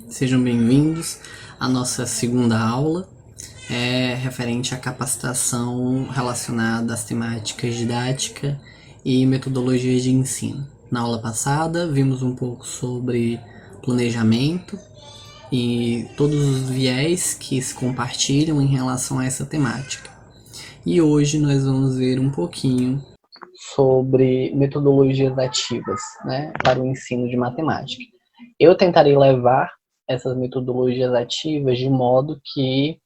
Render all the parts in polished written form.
Sejam bem-vindos à nossa segunda aula, referente à capacitação relacionada às temáticas didática e metodologia de ensino. Na aula passada, vimos um pouco sobre planejamento e todos os viés que se compartilham em relação a essa temática. E hoje nós vamos ver um pouquinho sobre metodologias ativas, para o ensino de matemática. Eu tentarei levar essas metodologias ativas de modo que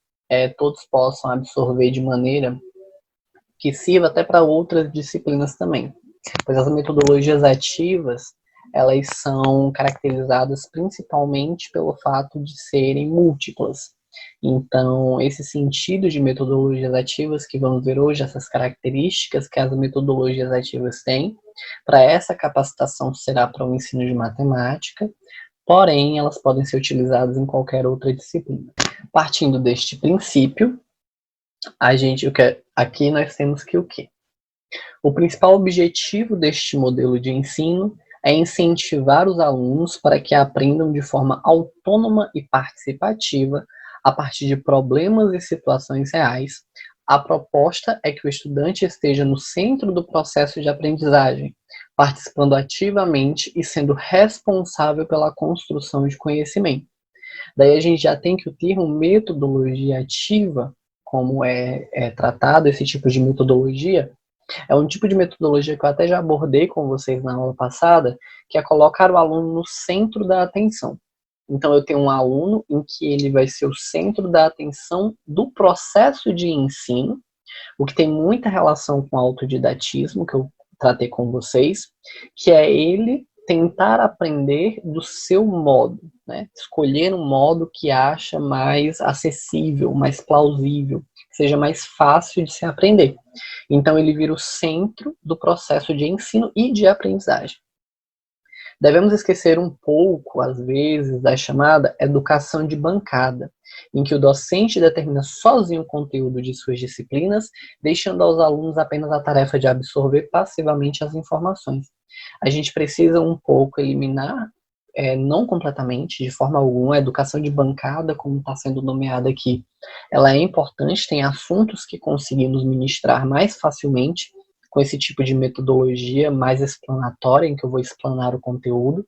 todos possam absorver de maneira que sirva até para outras disciplinas também. Pois as metodologias ativas, elas são caracterizadas principalmente pelo fato de serem múltiplas. Então, esse sentido de metodologias ativas que vamos ver hoje, essas características que as metodologias ativas têm, para essa capacitação será para o ensino de matemática, porém, elas podem ser utilizadas em qualquer outra disciplina. Partindo deste princípio, aqui nós temos que o quê? O principal objetivo deste modelo de ensino é incentivar os alunos para que aprendam de forma autônoma e participativa a partir de problemas e situações reais. A proposta é que o estudante esteja no centro do processo de aprendizagem, participando ativamente e sendo responsável pela construção de conhecimento. Daí a gente já tem que o termo metodologia ativa, como é tratado esse tipo de metodologia, é um tipo de metodologia que eu até já abordei com vocês na aula passada, que é colocar o aluno no centro da atenção. Então, eu tenho um aluno em que ele vai ser o centro da atenção do processo de ensino, o que tem muita relação com o autodidatismo, que eu tratei com vocês, que é ele tentar aprender do seu modo, escolher um modo que acha mais acessível, mais plausível, que seja mais fácil de se aprender. Então, ele vira o centro do processo de ensino e de aprendizagem. Devemos esquecer um pouco, às vezes, da chamada educação de bancada, em que o docente determina sozinho o conteúdo de suas disciplinas, deixando aos alunos apenas a tarefa de absorver passivamente as informações. A gente precisa um pouco eliminar, não completamente, de forma alguma, a educação de bancada, como está sendo nomeada aqui. Ela é importante, tem assuntos que conseguimos ministrar mais facilmente, com esse tipo de metodologia mais explanatória, em que eu vou explanar o conteúdo,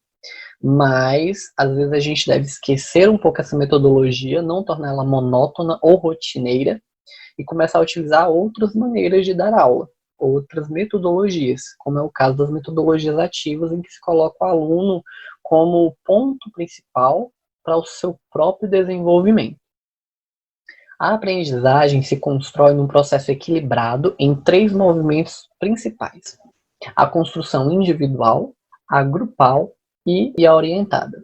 mas às vezes a gente deve esquecer um pouco essa metodologia, não torná-la monótona ou rotineira, e começar a utilizar outras maneiras de dar aula, outras metodologias, como é o caso das metodologias ativas, em que se coloca o aluno como ponto principal para o seu próprio desenvolvimento. A aprendizagem se constrói num processo equilibrado em 3 movimentos principais: a construção individual, a grupal e a orientada.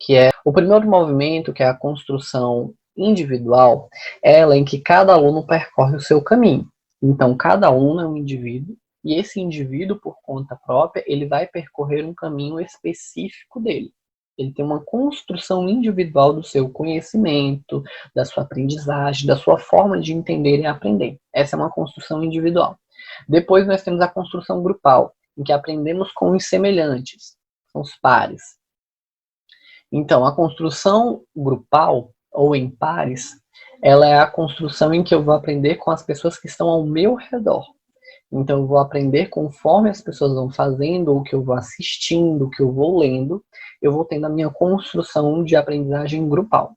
Que é o primeiro movimento, que é a construção individual, ela em que cada aluno percorre o seu caminho. Então, cada aluno é um indivíduo, e esse indivíduo, por conta própria, ele vai percorrer um caminho específico dele. Ele tem uma construção individual do seu conhecimento, da sua aprendizagem, da sua forma de entender e aprender. Essa é uma construção individual. Depois nós temos a construção grupal, em que aprendemos com os semelhantes, são os pares. Então, a construção grupal, ou em pares, ela é a construção em que eu vou aprender com as pessoas que estão ao meu redor. Então, eu vou aprender conforme as pessoas vão fazendo, o que eu vou assistindo, o que eu vou lendo, eu vou tendo a minha construção de aprendizagem grupal.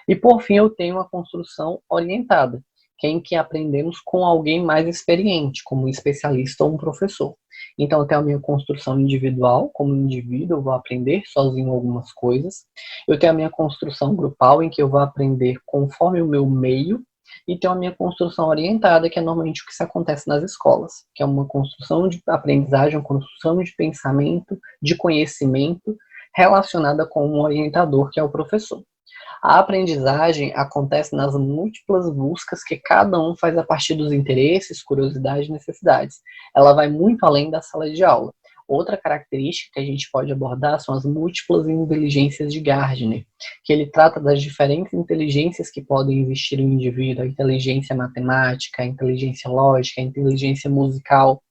E, por fim, eu tenho a construção orientada, que é em que aprendemos com alguém mais experiente, como um especialista ou um professor. Então, eu tenho a minha construção individual, como indivíduo, eu vou aprender sozinho algumas coisas. Eu tenho a minha construção grupal, em que eu vou aprender conforme o meu meio, e tenho a minha construção orientada, que é normalmente o que se acontece nas escolas, que é uma construção de aprendizagem, uma construção de pensamento, de conhecimento, relacionada com um orientador, que é o professor. A aprendizagem acontece nas múltiplas buscas que cada um faz a partir dos interesses, curiosidades e necessidades. Ela vai muito além da sala de aula. Outra característica que a gente pode abordar são as múltiplas inteligências de Gardner, que ele trata das diferentes inteligências que podem existir no indivíduo, a inteligência matemática, a inteligência lógica, a inteligência musical.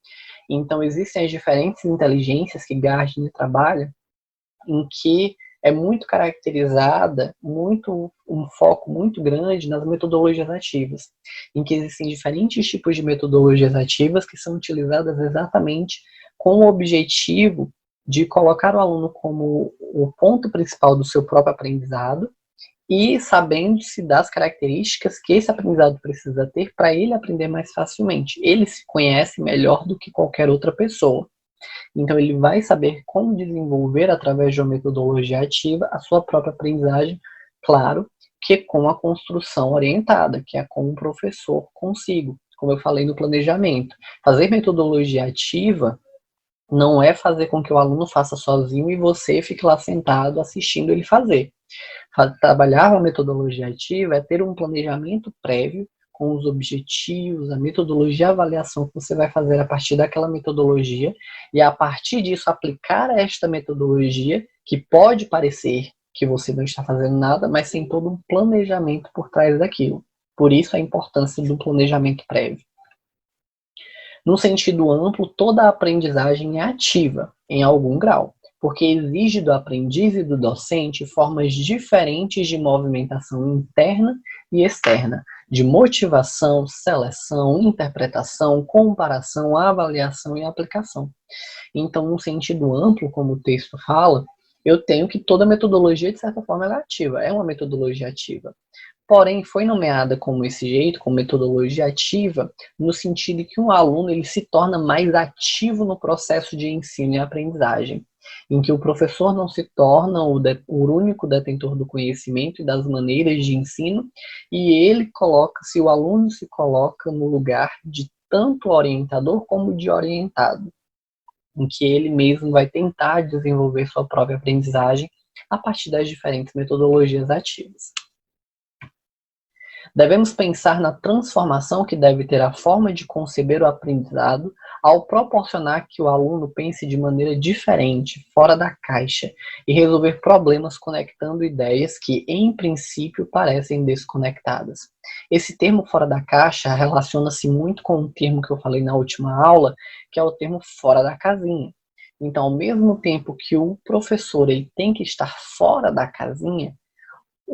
Então, existem as diferentes inteligências que Gardner trabalha, em que é muito caracterizada, um foco muito grande nas metodologias ativas, em que existem diferentes tipos de metodologias ativas que são utilizadas exatamente com o objetivo de colocar o aluno como o ponto principal do seu próprio aprendizado e sabendo-se das características que esse aprendizado precisa ter para ele aprender mais facilmente. Ele se conhece melhor do que qualquer outra pessoa. Então, ele vai saber como desenvolver, através de uma metodologia ativa, a sua própria aprendizagem, claro, que com a construção orientada, que é com o professor consigo, como eu falei no planejamento. Fazer metodologia ativa não é fazer com que o aluno faça sozinho e você fique lá sentado assistindo ele fazer. Trabalhar uma metodologia ativa é ter um planejamento prévio com os objetivos, a metodologia e a avaliação que você vai fazer a partir daquela metodologia e a partir disso aplicar esta metodologia, que pode parecer que você não está fazendo nada, mas tem todo um planejamento por trás daquilo. Por isso a importância do planejamento prévio. No sentido amplo, toda a aprendizagem é ativa, em algum grau, porque exige do aprendiz e do docente formas diferentes de movimentação interna e externa, de motivação, seleção, interpretação, comparação, avaliação e aplicação. Então, no sentido amplo, como o texto fala, eu tenho que toda metodologia, de certa forma, é ativa, é uma metodologia ativa. Porém, foi nomeada como esse jeito, como metodologia ativa, no sentido que um aluno ele se torna mais ativo no processo de ensino e aprendizagem, em que o professor não se torna o único detentor do conhecimento e das maneiras de ensino, e o aluno se coloca no lugar de tanto orientador como de orientado, em que ele mesmo vai tentar desenvolver sua própria aprendizagem a partir das diferentes metodologias ativas. Devemos pensar na transformação que deve ter a forma de conceber o aprendizado ao proporcionar que o aluno pense de maneira diferente, fora da caixa, e resolver problemas conectando ideias que, em princípio, parecem desconectadas. Esse termo fora da caixa relaciona-se muito com o termo que eu falei na última aula, que é o termo fora da casinha. Então, ao mesmo tempo que o professor ele tem que estar fora da casinha,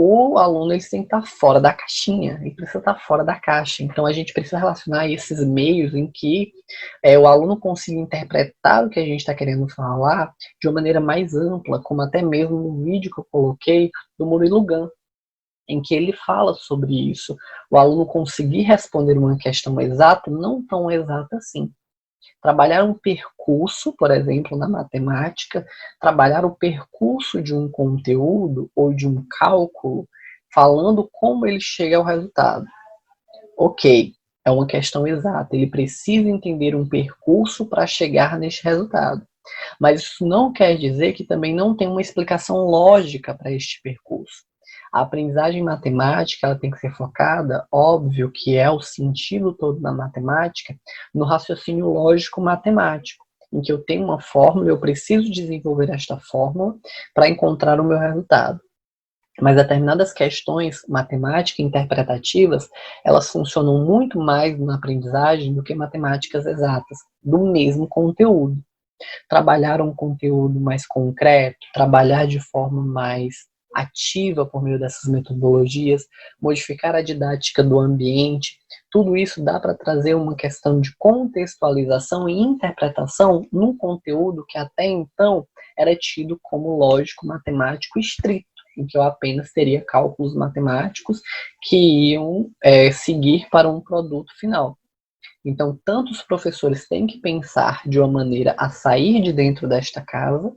o aluno ele tem que estar fora da caixinha, ele precisa estar fora da caixa. Então a gente precisa relacionar esses meios em que o aluno consiga interpretar o que a gente está querendo falar de uma maneira mais ampla, como até mesmo no vídeo que eu coloquei do Murilo Gun, em que ele fala sobre isso. O aluno conseguir responder uma questão exata, não tão exata assim. Trabalhar um percurso, por exemplo, na matemática, trabalhar o percurso de um conteúdo ou de um cálculo, falando como ele chega ao resultado. Ok, é uma questão exata, ele precisa entender um percurso para chegar neste resultado. Mas isso não quer dizer que também não tem uma explicação lógica para este percurso. A aprendizagem matemática ela tem que ser focada, óbvio que é o sentido todo da matemática, no raciocínio lógico matemático, em que eu tenho uma fórmula, eu preciso desenvolver esta fórmula para encontrar o meu resultado. Mas determinadas questões matemáticas interpretativas, elas funcionam muito mais na aprendizagem do que matemáticas exatas, do mesmo conteúdo. Trabalhar um conteúdo mais concreto, trabalhar de forma mais ativa por meio dessas metodologias, modificar a didática do ambiente, tudo isso dá para trazer uma questão de contextualização e interpretação num conteúdo que até então era tido como lógico matemático estrito, em que eu apenas teria cálculos matemáticos que iam seguir para um produto final. Então, tanto os professores têm que pensar de uma maneira a sair de dentro desta casa,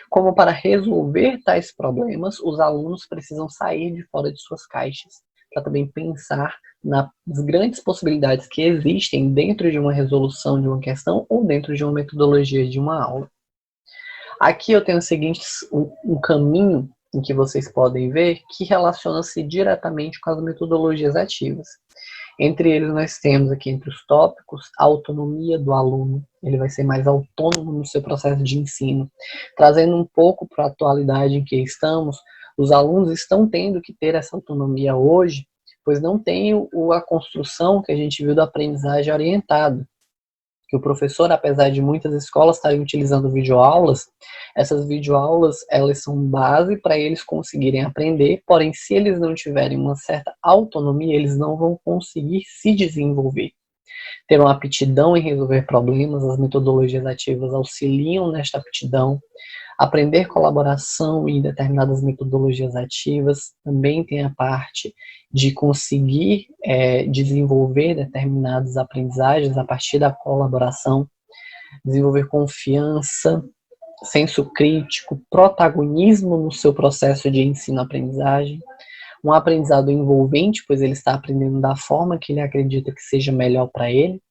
como para resolver tais problemas, os alunos precisam sair de fora de suas caixas, para também pensar nas grandes possibilidades que existem dentro de uma resolução de uma questão ou dentro de uma metodologia de uma aula. Aqui eu tenho o seguinte, um caminho em que vocês podem ver que relaciona-se diretamente com as metodologias ativas. Entre eles nós temos aqui entre os tópicos a autonomia do aluno, ele vai ser mais autônomo no seu processo de ensino. Trazendo um pouco para a atualidade em que estamos, os alunos estão tendo que ter essa autonomia hoje, pois não tem a construção que a gente viu da aprendizagem orientada. que o professor, apesar de muitas escolas estarem utilizando videoaulas, essas videoaulas, elas são base para eles conseguirem aprender, porém, se eles não tiverem uma certa autonomia, eles não vão conseguir se desenvolver. Ter uma aptidão em resolver problemas, as metodologias ativas auxiliam nesta aptidão. Aprender colaboração em determinadas metodologias ativas também tem a parte de conseguir desenvolver determinadas aprendizagens a partir da colaboração, desenvolver confiança, senso crítico, protagonismo no seu processo de ensino-aprendizagem, um aprendizado envolvente, pois ele está aprendendo da forma que ele acredita que seja melhor para ele,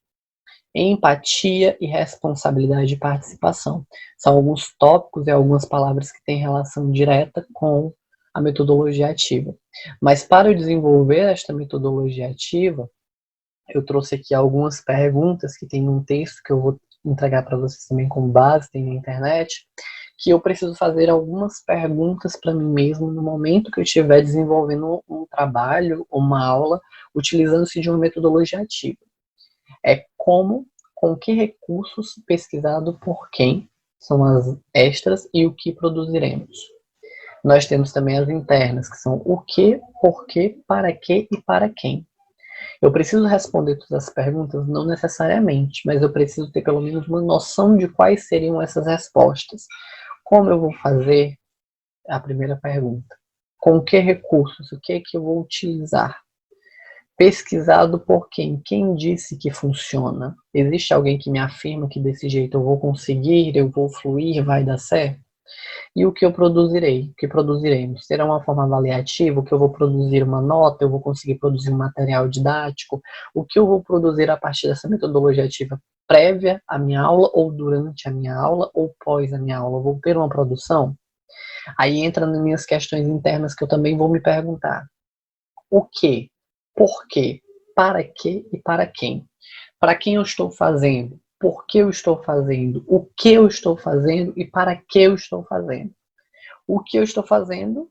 empatia e responsabilidade de participação. São alguns tópicos e algumas palavras que têm relação direta com a metodologia ativa. Mas para eu desenvolver esta metodologia ativa, eu trouxe aqui algumas perguntas que tem um texto que eu vou entregar para vocês também como base, tem na internet, que eu preciso fazer algumas perguntas para mim mesmo no momento que eu estiver desenvolvendo um trabalho, uma aula, utilizando-se de uma metodologia ativa. É como, com que recursos, pesquisado por quem, são as extras, e o que produziremos. Nós temos também as internas, que são o que, por que, para que e para quem. Eu preciso responder todas as perguntas? Não necessariamente, mas eu preciso ter pelo menos uma noção de quais seriam essas respostas. Como eu vou fazer? A primeira pergunta. Com que recursos? O que é que eu vou utilizar? Pesquisado por quem? Quem disse que funciona? Existe alguém que me afirma que desse jeito eu vou conseguir, eu vou fluir, vai dar certo? E o que eu produzirei? O que produziremos? Será uma forma avaliativa? O que eu vou produzir uma nota? Eu vou conseguir produzir um material didático? O que eu vou produzir a partir dessa metodologia ativa prévia à minha aula, ou durante a minha aula, ou pós a minha aula? Eu vou ter uma produção? Aí entra nas minhas questões internas que eu também vou me perguntar. O que? Por quê? Para quê e para quem? Para quem eu estou fazendo? Por que eu estou fazendo? O que eu estou fazendo e para que eu estou fazendo? O que eu estou fazendo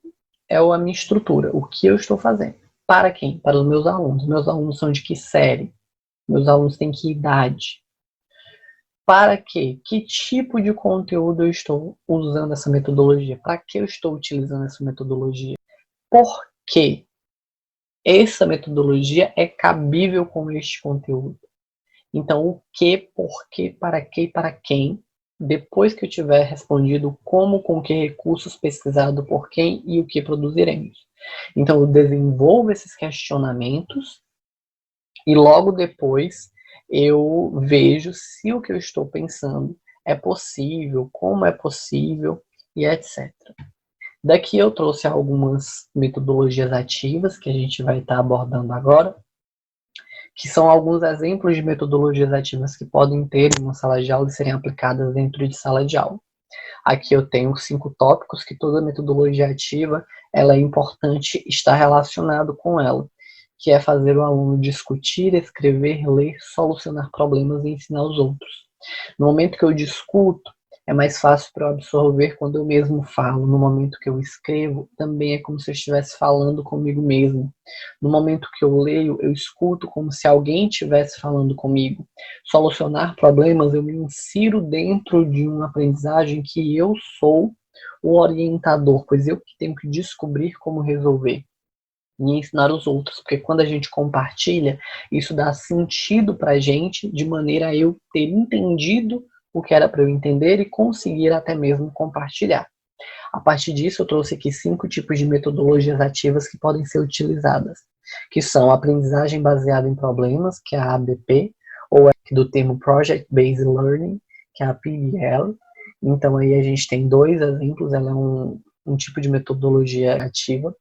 é a minha estrutura. O que eu estou fazendo? Para quem? Para os meus alunos. Meus alunos são de que série? Meus alunos têm que idade? Para quê? Que tipo de conteúdo eu estou usando essa metodologia? Para que eu estou utilizando essa metodologia? Por quê? Essa metodologia é cabível com este conteúdo. Então, o que, por que, para que e para quem, depois que eu tiver respondido como, com que recursos, pesquisado por quem e o que produziremos. Então, eu desenvolvo esses questionamentos e logo depois eu vejo se o que eu estou pensando é possível, como é possível e etc. Daqui eu trouxe algumas metodologias ativas que a gente vai estar abordando agora, que são alguns exemplos de metodologias ativas que podem ter em uma sala de aula e serem aplicadas dentro de sala de aula. Aqui eu tenho 5 tópicos que toda metodologia ativa ela é importante estar relacionado com ela, que é fazer o aluno discutir, escrever, ler, solucionar problemas e ensinar os outros. No momento que eu discuto, é mais fácil para eu absorver quando eu mesmo falo. No momento que eu escrevo, também é como se eu estivesse falando comigo mesmo. No momento que eu leio, eu escuto como se alguém estivesse falando comigo. Solucionar problemas, eu me insiro dentro de uma aprendizagem que eu sou o orientador, pois eu que tenho que descobrir como resolver e ensinar os outros, porque quando a gente compartilha, isso dá sentido para a gente, de maneira a eu ter entendido o que era para eu entender e conseguir até mesmo compartilhar. A partir disso, eu trouxe aqui 5 tipos de metodologias ativas que podem ser utilizadas, que são a aprendizagem baseada em problemas, que é a ABP, ou do termo Project Based Learning, que é a PBL. Então aí a gente tem 2 exemplos, ela é um tipo de metodologia ativa.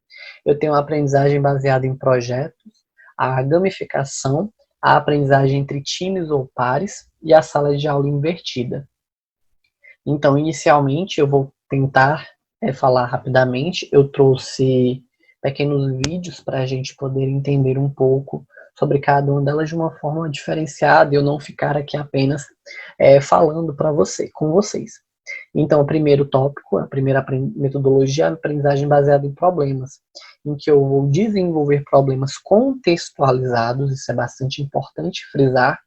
Eu tenho a aprendizagem baseada em projetos, a gamificação, a aprendizagem entre times ou pares e a sala de aula invertida. Então, inicialmente, eu vou tentar falar rapidamente. Eu trouxe pequenos vídeos para a gente poder entender um pouco sobre cada uma delas de uma forma diferenciada e eu não ficar aqui apenas falando com vocês. Então, o primeiro tópico, a primeira metodologia é a aprendizagem baseada em problemas, em que eu vou desenvolver problemas contextualizados, isso é bastante importante frisar,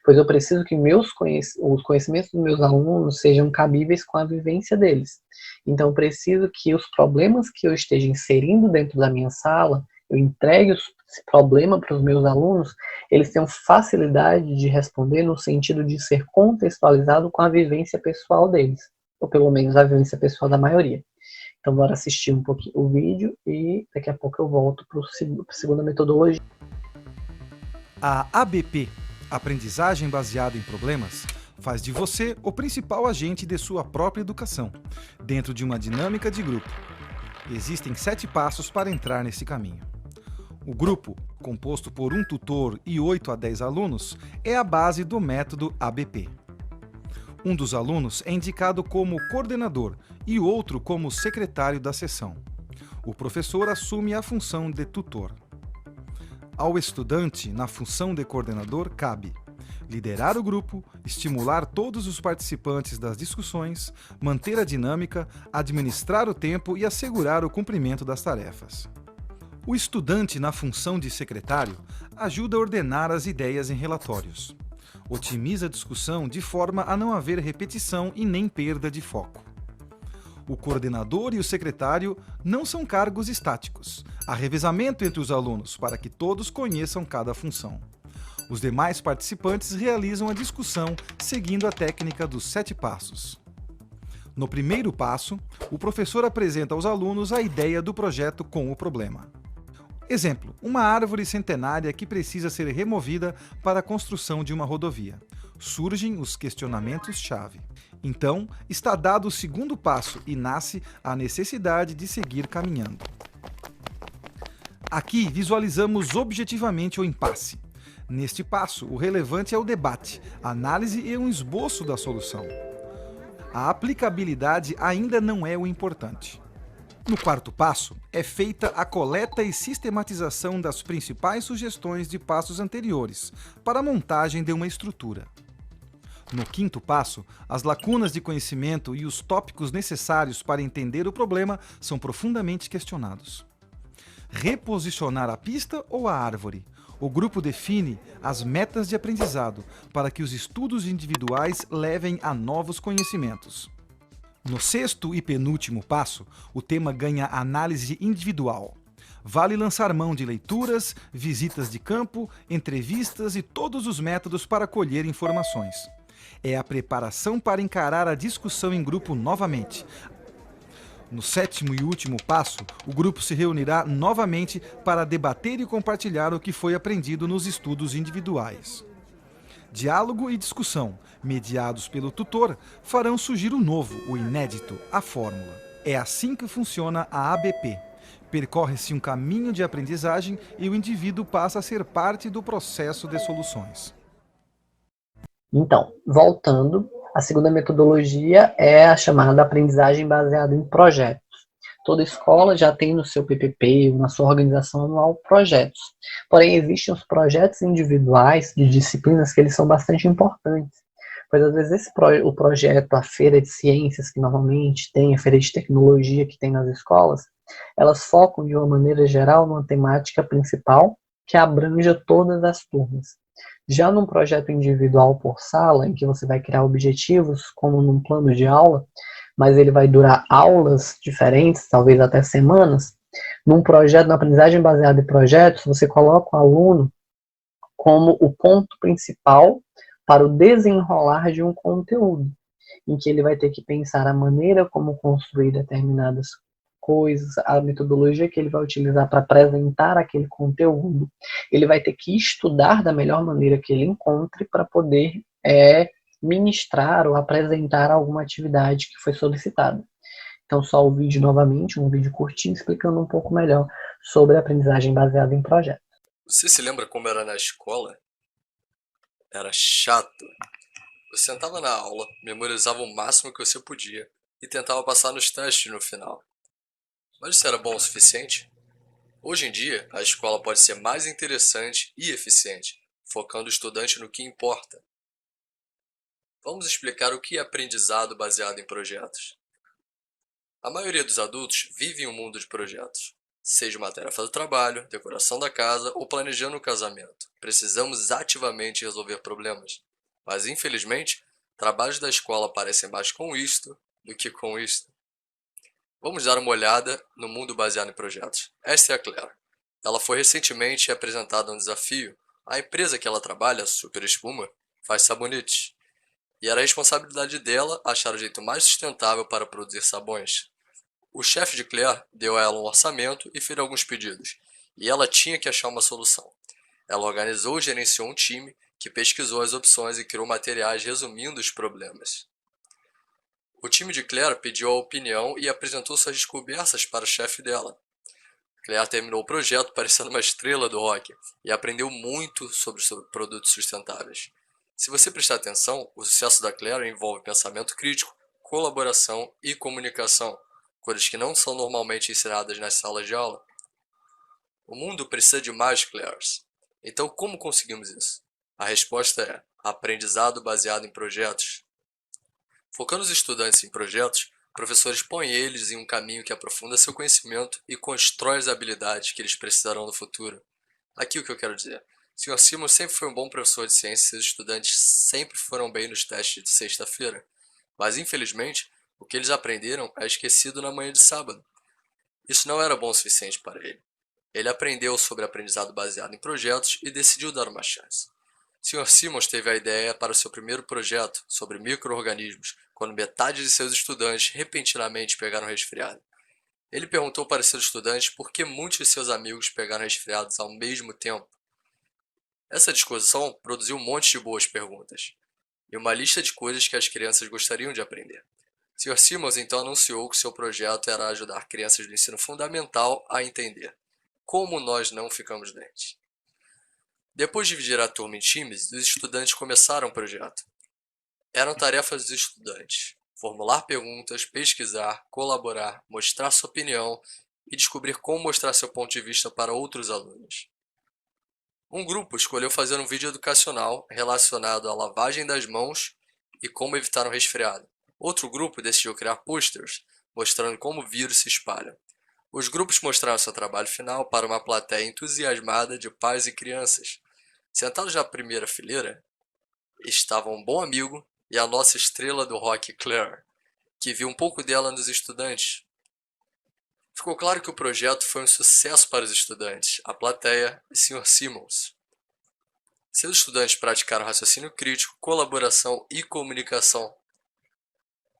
pois eu preciso que os conhecimentos dos meus alunos sejam cabíveis com a vivência deles. Então, eu preciso que os problemas que eu esteja inserindo dentro da minha sala, eu entregue esse problema para os meus alunos, eles tenham facilidade de responder no sentido de ser contextualizado com a vivência pessoal deles, ou pelo menos a vivência pessoal da maioria. Então, bora assistir um pouquinho o vídeo e daqui a pouco eu volto para a segunda metodologia. A ABP, Aprendizagem Baseada em Problemas, faz de você o principal agente de sua própria educação, dentro de uma dinâmica de grupo. Existem 7 passos para entrar nesse caminho. O grupo, composto por um tutor e 8 a 10 alunos, é a base do método ABP. Um dos alunos é indicado como coordenador e o outro como secretário da sessão. O professor assume a função de tutor. Ao estudante, na função de coordenador, cabe liderar o grupo, estimular todos os participantes das discussões, manter a dinâmica, administrar o tempo e assegurar o cumprimento das tarefas. O estudante, na função de secretário, ajuda a ordenar as ideias em relatórios. Otimiza a discussão de forma a não haver repetição e nem perda de foco. O coordenador e o secretário não são cargos estáticos. Há revezamento entre os alunos para que todos conheçam cada função. Os demais participantes realizam a discussão seguindo a técnica dos 7 passos. No primeiro passo, o professor apresenta aos alunos a ideia do projeto com o problema. Exemplo, uma árvore centenária que precisa ser removida para a construção de uma rodovia. Surgem os questionamentos-chave. Então, está dado o segundo passo e nasce a necessidade de seguir caminhando. Aqui visualizamos objetivamente o impasse. Neste passo, o relevante é o debate, a análise e um esboço da solução. A aplicabilidade ainda não é o importante. No quarto passo, é feita a coleta e sistematização das principais sugestões de passos anteriores para a montagem de uma estrutura. No quinto passo, as lacunas de conhecimento e os tópicos necessários para entender o problema são profundamente questionados. Reposicionar a pista ou a árvore? O grupo define as metas de aprendizado para que os estudos individuais levem a novos conhecimentos. No sexto e penúltimo passo, o tema ganha análise individual. Vale lançar mão de leituras, visitas de campo, entrevistas e todos os métodos para colher informações. É a preparação para encarar a discussão em grupo novamente. No sétimo e último passo, o grupo se reunirá novamente para debater e compartilhar o que foi aprendido nos estudos individuais. Diálogo e discussão, mediados pelo tutor, farão surgir o novo, o inédito, a fórmula. É assim que funciona a ABP. Percorre-se um caminho de aprendizagem e o indivíduo passa a ser parte do processo de soluções. Então, voltando, a segunda metodologia é a chamada aprendizagem baseada em projetos. Toda escola já tem no seu PPP, na sua organização anual, projetos. Porém, existem os projetos individuais de disciplinas que eles são bastante importantes. Pois às vezes o projeto, a feira de ciências que normalmente tem, a feira de tecnologia que tem nas escolas, elas focam de uma maneira geral numa temática principal que abranja todas as turmas. Já num projeto individual por sala, em que você vai criar objetivos, como num plano de aula, mas ele vai durar aulas diferentes, talvez até semanas, num projeto, na aprendizagem baseada em projetos, você coloca o aluno como o ponto principal para o desenrolar de um conteúdo, em que ele vai ter que pensar a maneira como construir determinadas coisas, a metodologia que ele vai utilizar para apresentar aquele conteúdo. Ele vai ter que estudar da melhor maneira que ele encontre para poder ministrar ou apresentar alguma atividade que foi solicitada. Então, só o vídeo novamente, um vídeo curtinho, explicando um pouco melhor sobre a aprendizagem baseada em projetos. Você se lembra como era na escola? Era chato. Você sentava na aula, memorizava o máximo que você podia e tentava passar nos testes no final. Mas isso era bom o suficiente? Hoje em dia, a escola pode ser mais interessante e eficiente, focando o estudante no que importa. Vamos explicar o que é aprendizado baseado em projetos. A maioria dos adultos vive em um mundo de projetos. seja uma tarefa do trabalho, decoração da casa ou planejando o casamento. Precisamos ativamente resolver problemas. Mas, infelizmente, trabalhos da escola parecem mais com isto do que com isto. Vamos dar uma olhada no mundo baseado em projetos. Esta é a Claire. Ela foi recentemente apresentada a um desafio. A empresa que ela trabalha, Super Espuma, faz sabonetes. E era a responsabilidade dela achar o jeito mais sustentável para produzir sabões. O chefe de Claire deu a ela um orçamento e fez alguns pedidos. E ela tinha que achar uma solução. Ela organizou e gerenciou um time que pesquisou as opções e criou materiais resumindo os problemas. O time de Claire pediu a opinião e apresentou suas descobertas para o chefe dela. Claire terminou o projeto parecendo uma estrela do rock e aprendeu muito sobre produtos sustentáveis. Se você prestar atenção, o sucesso da Claire envolve pensamento crítico, colaboração e comunicação, coisas que não são normalmente ensinadas nas salas de aula. O mundo precisa de mais Claires. Então, como conseguimos isso? A resposta é aprendizado baseado em projetos. Focando os estudantes em projetos, professores põem eles em um caminho que aprofunda seu conhecimento e constrói as habilidades que eles precisarão no futuro. Aqui o que eu quero dizer. Sr. Simon sempre foi um bom professor de ciência e seus estudantes sempre foram bem nos testes de sexta-feira. Mas, infelizmente, o que eles aprenderam é esquecido na manhã de sábado. Isso não era bom o suficiente para ele. Ele aprendeu sobre aprendizado baseado em projetos e decidiu dar uma chance. Sr. Simons teve a ideia para o seu primeiro projeto sobre micro-organismos, quando metade de seus estudantes repentinamente pegaram resfriado. Ele perguntou para seus estudantes por que muitos de seus amigos pegaram resfriados ao mesmo tempo. Essa discussão produziu um monte de boas perguntas e uma lista de coisas que as crianças gostariam de aprender. Sr. Simons então anunciou que seu projeto era ajudar crianças do ensino fundamental a entender como nós não ficamos doentes. Depois de dividir a turma em times, os estudantes começaram o projeto. Eram tarefas dos estudantes: formular perguntas, pesquisar, colaborar, mostrar sua opinião e descobrir como mostrar seu ponto de vista para outros alunos. Um grupo escolheu fazer um vídeo educacional relacionado à lavagem das mãos e como evitar um resfriado. Outro grupo decidiu criar posters mostrando como o vírus se espalha. Os grupos mostraram seu trabalho final para uma plateia entusiasmada de pais e crianças. Sentados na primeira fileira estavam um bom amigo e a nossa estrela do rock, Claire, que viu um pouco dela nos estudantes. Ficou claro que o projeto foi um sucesso para os estudantes, a plateia e Sr. Simons. Seus estudantes praticaram raciocínio crítico, colaboração e comunicação.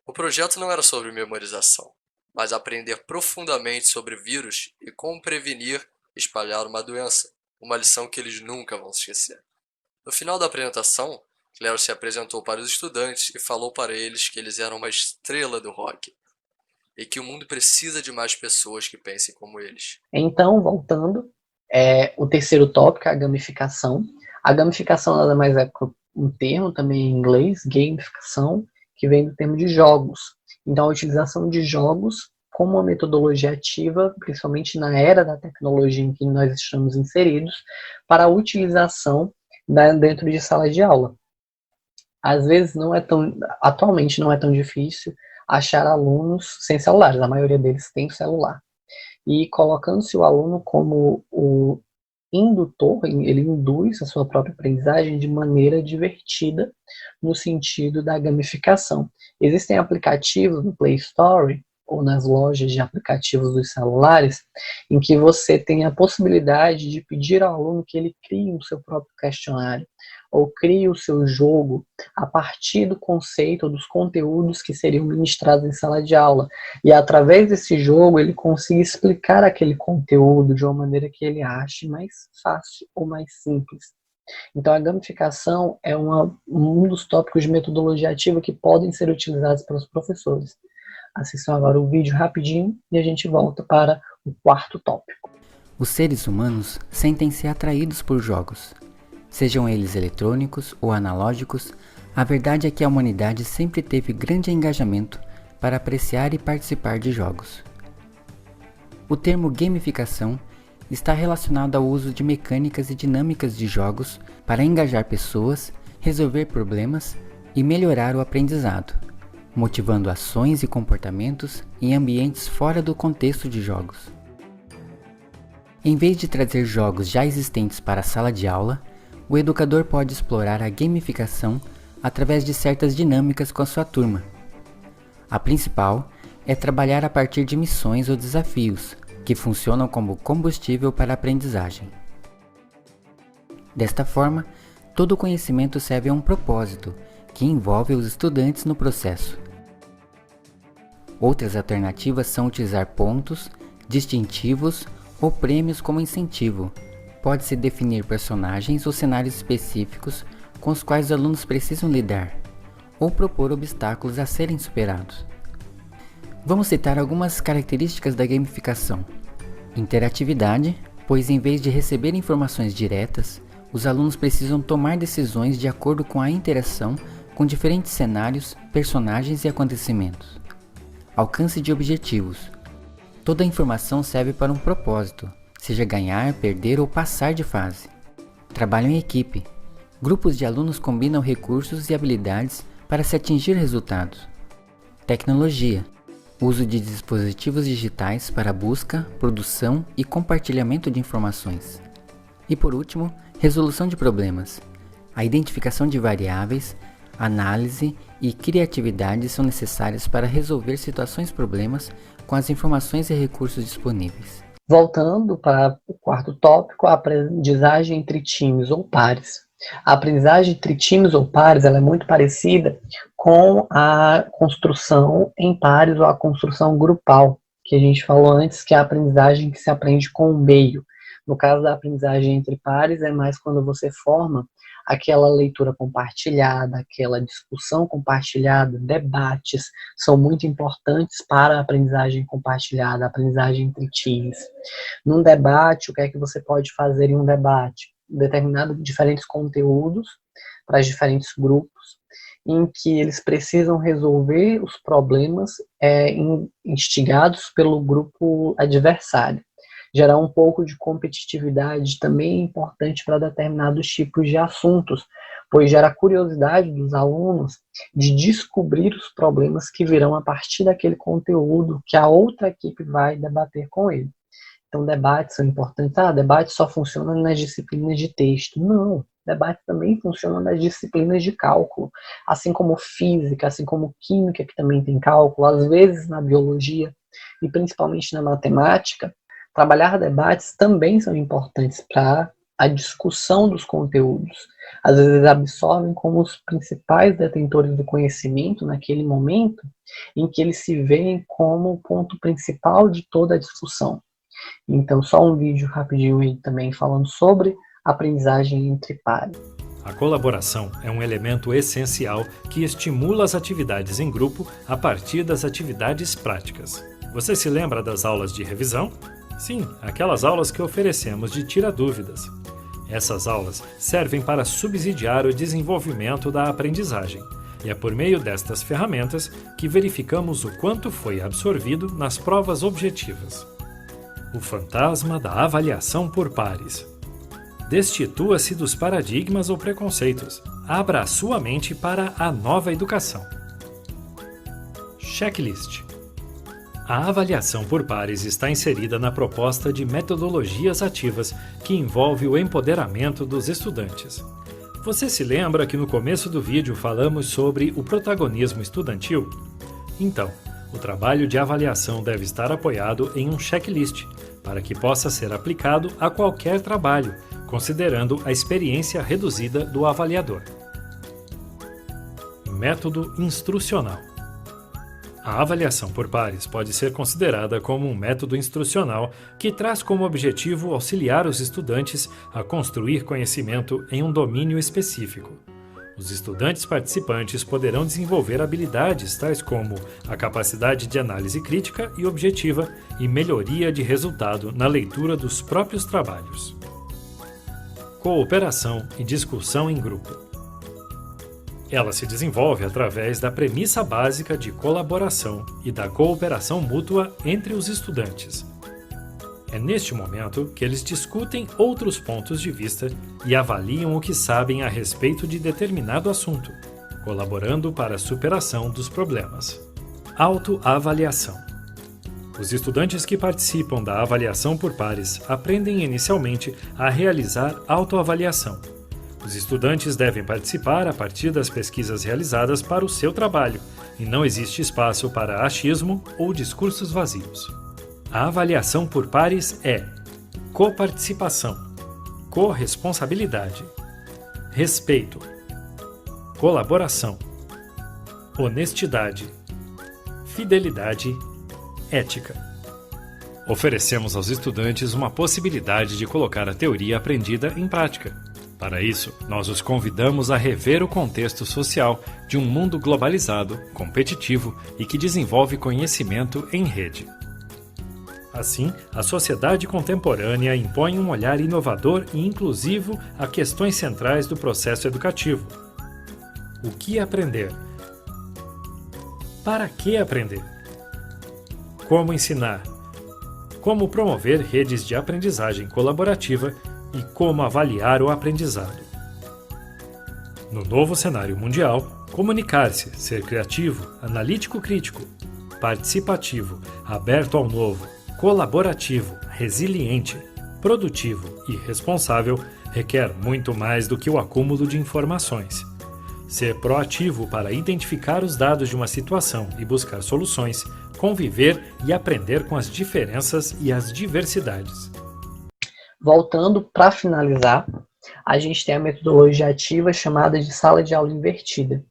O projeto não era sobre memorização, mas aprender profundamente sobre vírus e como prevenir e espalhar uma doença, uma lição que eles nunca vão esquecer. No final da apresentação, Claire se apresentou para os estudantes e falou para eles que eles eram uma estrela do rock e que o mundo precisa de mais pessoas que pensem como eles. Então, voltando, o terceiro tópico é a gamificação. A gamificação nada mais é um termo também em inglês, gamificação, que vem do termo de jogos. Então, a utilização de jogos como uma metodologia ativa, principalmente na era da tecnologia em que nós estamos inseridos, para a utilização dentro de sala de aula. Às vezes, atualmente não é tão difícil achar alunos sem celulares, a maioria deles tem celular. E colocando-se o aluno como o indutor, ele induz a sua própria aprendizagem de maneira divertida, no sentido da gamificação. Existem aplicativos no Play Store ou nas lojas de aplicativos dos celulares, em que você tem a possibilidade de pedir ao aluno que ele crie o seu próprio questionário, ou crie o seu jogo a partir do conceito, dos conteúdos que seriam ministrados em sala de aula. E através desse jogo ele consiga explicar aquele conteúdo de uma maneira que ele ache mais fácil ou mais simples. Então a gamificação é um dos tópicos de metodologia ativa que podem ser utilizados pelos professores. Assistam agora o vídeo rapidinho e a gente volta para o quarto tópico. Os seres humanos sentem-se atraídos por jogos. Sejam eles eletrônicos ou analógicos, a verdade é que a humanidade sempre teve grande engajamento para apreciar e participar de jogos. O termo gamificação está relacionado ao uso de mecânicas e dinâmicas de jogos para engajar pessoas, resolver problemas e melhorar o aprendizado, motivando ações e comportamentos em ambientes fora do contexto de jogos. Em vez de trazer jogos já existentes para a sala de aula, o educador pode explorar a gamificação através de certas dinâmicas com a sua turma. A principal é trabalhar a partir de missões ou desafios, que funcionam como combustível para a aprendizagem. Desta forma, todo o conhecimento serve a um propósito, que envolve os estudantes no processo. Outras alternativas são utilizar pontos, distintivos ou prêmios como incentivo. Pode-se definir personagens ou cenários específicos com os quais os alunos precisam lidar, ou propor obstáculos a serem superados. Vamos citar algumas características da gamificação. Interatividade, pois em vez de receber informações diretas, os alunos precisam tomar decisões de acordo com a interação com diferentes cenários, personagens e acontecimentos. Alcance de objetivos. Toda a informação serve para um propósito, seja ganhar, perder ou passar de fase. Trabalho em equipe. Grupos de alunos combinam recursos e habilidades para se atingir resultados. Tecnologia. Uso de dispositivos digitais para busca, produção e compartilhamento de informações. E por último, resolução de problemas. A identificação de variáveis, análise e criatividade são necessárias para resolver situações-problemas com as informações e recursos disponíveis. Voltando para o quarto tópico, a aprendizagem entre times ou pares. A aprendizagem entre times ou pares ela é muito parecida com a construção em pares ou a construção grupal, que a gente falou antes, que é a aprendizagem que se aprende com o meio. No caso da aprendizagem entre pares, é mais quando você forma aquela leitura compartilhada, aquela discussão compartilhada, debates, são muito importantes para a aprendizagem compartilhada, a aprendizagem entre times. Num debate, o que é que você pode fazer em um debate? Diferentes conteúdos para diferentes grupos, em que eles precisam resolver os problemas instigados pelo grupo adversário. Gerar um pouco de competitividade também é importante para determinados tipos de assuntos, pois gera curiosidade dos alunos de descobrir os problemas que virão a partir daquele conteúdo que a outra equipe vai debater com ele. Então, debates são importantes. Debate só funciona nas disciplinas de texto. Não, debate também funciona nas disciplinas de cálculo, assim como física, assim como química, que também tem cálculo, às vezes na biologia e principalmente na matemática. Trabalhar debates também são importantes para a discussão dos conteúdos. Às vezes absorvem como os principais detentores do conhecimento naquele momento em que eles se veem como o ponto principal de toda a discussão. Então, só um vídeo rapidinho aí também falando sobre aprendizagem entre pares. A colaboração é um elemento essencial que estimula as atividades em grupo a partir das atividades práticas. Você se lembra das aulas de revisão? Sim, aquelas aulas que oferecemos de tira-dúvidas. Essas aulas servem para subsidiar o desenvolvimento da aprendizagem, e é por meio destas ferramentas que verificamos o quanto foi absorvido nas provas objetivas. O fantasma da avaliação por pares. Destitua-se dos paradigmas ou preconceitos. Abra a sua mente para a nova educação. Checklist. A avaliação por pares está inserida na proposta de metodologias ativas que envolve o empoderamento dos estudantes. Você se lembra que no começo do vídeo falamos sobre o protagonismo estudantil? Então, o trabalho de avaliação deve estar apoiado em um checklist, para que possa ser aplicado a qualquer trabalho, considerando a experiência reduzida do avaliador. Método instrucional. A avaliação por pares pode ser considerada como um método instrucional que traz como objetivo auxiliar os estudantes a construir conhecimento em um domínio específico. Os estudantes participantes poderão desenvolver habilidades tais como a capacidade de análise crítica e objetiva e melhoria de resultado na leitura dos próprios trabalhos. Cooperação e discussão em grupo. Ela se desenvolve através da premissa básica de colaboração e da cooperação mútua entre os estudantes. É neste momento que eles discutem outros pontos de vista e avaliam o que sabem a respeito de determinado assunto, colaborando para a superação dos problemas. Autoavaliação. Os estudantes que participam da avaliação por pares aprendem inicialmente a realizar autoavaliação. Os estudantes devem participar a partir das pesquisas realizadas para o seu trabalho, e não existe espaço para achismo ou discursos vazios. A avaliação por pares é coparticipação, corresponsabilidade, respeito, colaboração, honestidade, fidelidade, ética. Oferecemos aos estudantes uma possibilidade de colocar a teoria aprendida em prática. Para isso, nós os convidamos a rever o contexto social de um mundo globalizado, competitivo e que desenvolve conhecimento em rede. Assim, a sociedade contemporânea impõe um olhar inovador e inclusivo a questões centrais do processo educativo. O que aprender? Para que aprender? Como ensinar? Como promover redes de aprendizagem colaborativa e como avaliar o aprendizado. No novo cenário mundial, comunicar-se, ser criativo, analítico-crítico, participativo, aberto ao novo, colaborativo, resiliente, produtivo e responsável requer muito mais do que o acúmulo de informações. Ser proativo para identificar os dados de uma situação e buscar soluções, conviver e aprender com as diferenças e as diversidades. Voltando para finalizar, a gente tem a metodologia ativa chamada de sala de aula invertida.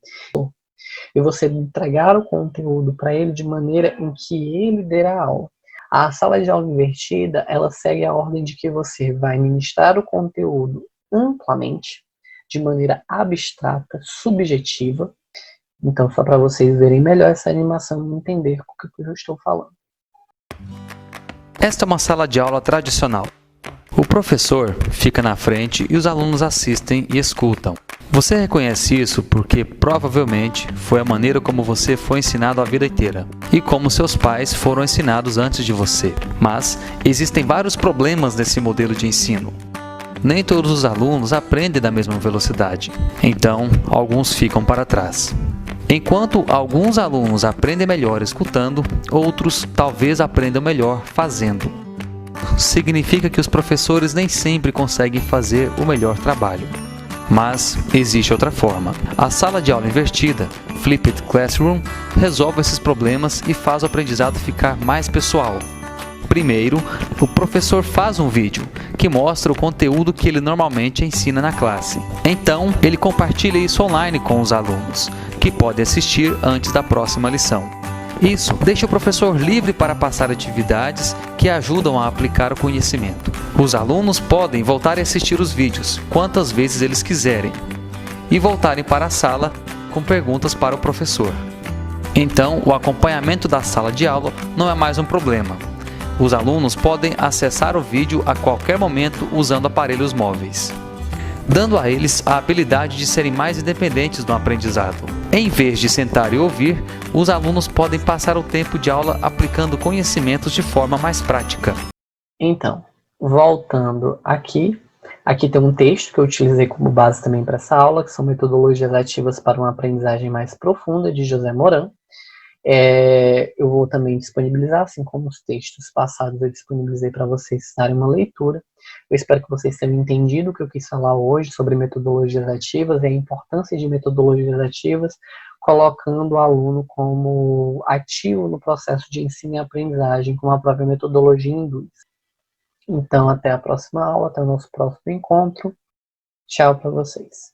E você entregar o conteúdo para ele de maneira em que ele der a aula. A sala de aula invertida, ela segue a ordem de que você vai ministrar o conteúdo amplamente, de maneira abstrata, subjetiva. Então, só para vocês verem melhor essa animação e entender o que eu estou falando. Esta é uma sala de aula tradicional. O professor fica na frente e os alunos assistem e escutam. Você reconhece isso porque provavelmente foi a maneira como você foi ensinado a vida inteira e como seus pais foram ensinados antes de você. Mas existem vários problemas nesse modelo de ensino. Nem todos os alunos aprendem da mesma velocidade, então alguns ficam para trás. Enquanto alguns alunos aprendem melhor escutando, outros talvez aprendam melhor fazendo. Significa que os professores nem sempre conseguem fazer o melhor trabalho. Mas existe outra forma. A sala de aula invertida, Flipped Classroom, resolve esses problemas e faz o aprendizado ficar mais pessoal. Primeiro, o professor faz um vídeo que mostra o conteúdo que ele normalmente ensina na classe. Então, ele compartilha isso online com os alunos, que podem assistir antes da próxima lição. Isso deixa o professor livre para passar atividades que ajudam a aplicar o conhecimento. Os alunos podem voltar a assistir os vídeos quantas vezes eles quiserem e voltarem para a sala com perguntas para o professor. Então, o acompanhamento da sala de aula não é mais um problema. Os alunos podem acessar o vídeo a qualquer momento usando aparelhos móveis, dando a eles a habilidade de serem mais independentes no aprendizado. Em vez de sentar e ouvir, os alunos podem passar o tempo de aula aplicando conhecimentos de forma mais prática. Então, voltando aqui tem um texto que eu utilizei como base também para essa aula, que são metodologias ativas para uma aprendizagem mais profunda, de José Moran. Eu vou também disponibilizar, assim como os textos passados eu disponibilizei para vocês darem uma leitura. Eu espero que vocês tenham entendido o que eu quis falar hoje sobre metodologias ativas e a importância de metodologias ativas, colocando o aluno como ativo no processo de ensino e aprendizagem, como a própria metodologia induz. Então, até a próxima aula, até o nosso próximo encontro. Tchau para vocês.